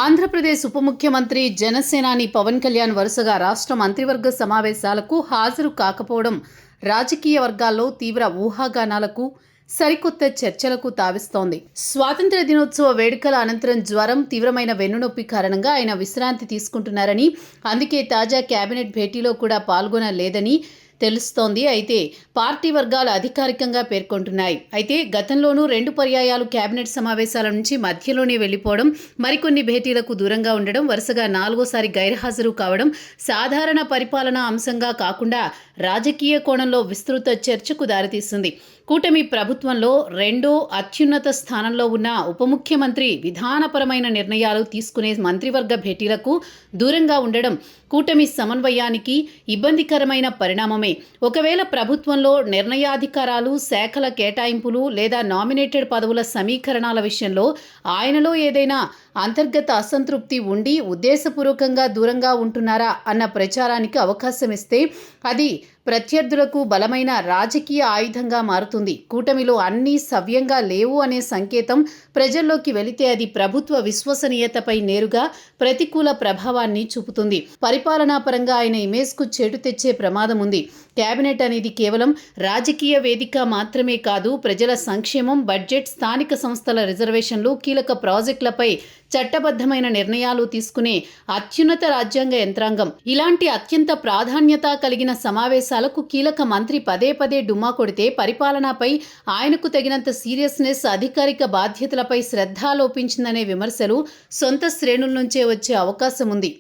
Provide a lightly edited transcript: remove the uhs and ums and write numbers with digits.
ఆంధ్రప్రదేశ్ ఉప ముఖ్యమంత్రి జనసేనాని పవన్ కళ్యాణ్ వరుసగా రాష్ట్ర మంత్రివర్గ సమావేశాలకు హాజరు కాకపోవడం రాజకీయ వర్గాల్లో తీవ్ర ఊహాగానాలకు సరికొత్త చర్చలకు తావిస్తోంది. స్వాతంత్ర దినోత్సవ వేడుకల అనంతరం జ్వరం, తీవ్రమైన వెన్నునొప్పి కారణంగా ఆయన విశ్రాంతి తీసుకుంటున్నారని, అందుకే తాజా కేబినెట్ భేటీలో కూడా పాల్గొనలేదని తెలుస్తోంది. అయితే పార్టీ వర్గాలు అధికారికంగా పేర్కొంటున్నాయి. అయితే గతంలోనూ 2 పర్యాయాలు కేబినెట్ సమావేశాల నుంచి మధ్యలోనే వెళ్లిపోవడం, మరికొన్ని భేటీలకు దూరంగా ఉండడం, వరుసగా 4వసారి గైర్హాజరు కావడం సాధారణ పరిపాలనా అంశంగా కాకుండా రాజకీయ కోణంలో విస్తృత చర్చకు దారితీస్తుంది. కూటమి ప్రభుత్వంలో రెండో అత్యున్నత స్థానంలో ఉన్న ఉప ముఖ్యమంత్రి విధానపరమైన నిర్ణయాలు తీసుకునే మంత్రివర్గ భేటీలకు దూరంగా ఉండడం కూటమి సమన్వయానికి ఇబ్బందికరమైన పరిణామమే. ఒకవేళ ప్రభుత్వంలో నిర్ణయాధికారాలు, శాఖల కేటాయింపులు లేదా నామినేటెడ్ పదవుల సమీకరణాల విషయంలో ఆయనలో ఏదైనా అంతర్గత అసంతృప్తి ఉండి ఉద్దేశపూర్వకంగా దూరంగా ఉంటున్నారా అన్న ప్రచారానికి అవకాశం ఇస్తే అది ప్రత్యర్థులకు బలమైన రాజకీయ ఆయుధంగా మారుతుంది. కూటమిలో అన్నీ సవ్యంగా లేవు అనే సంకేతం ప్రజల్లోకి వెళితే అది ప్రభుత్వ విశ్వసనీయతపై నేరుగా ప్రతికూల ప్రభావాన్ని చూపుతుంది. పరిపాలనాపరంగా ఆయన ఇమేజ్కు చెడు తెచ్చే ప్రమాదం ఉంది. కేబినెట్ అనేది కేవలం రాజకీయ వేదిక మాత్రమే కాదు, ప్రజల సంక్షేమం, బడ్జెట్, స్థానిక సంస్థల రిజర్వేషన్లు, కీలక ప్రాజెక్టులపై చట్టబద్ధమైన నిర్ణయాలు తీసుకునే అత్యున్నత రాజ్యాంగ యంత్రాంగం. ఇలాంటి అత్యంత ప్రాధాన్యత కలిగిన సమావేశాలకు కీలక మంత్రి పదే పదే డుమ్మా కొడితే పరిపాలనపై ఆయనకు తగినంత సీరియస్నెస్, అధికారిక బాధ్యతలపై శ్రద్ధ లోపించిందనే విమర్శలు సొంత శ్రేణుల నుంచే వచ్చే అవకాశం ఉంది.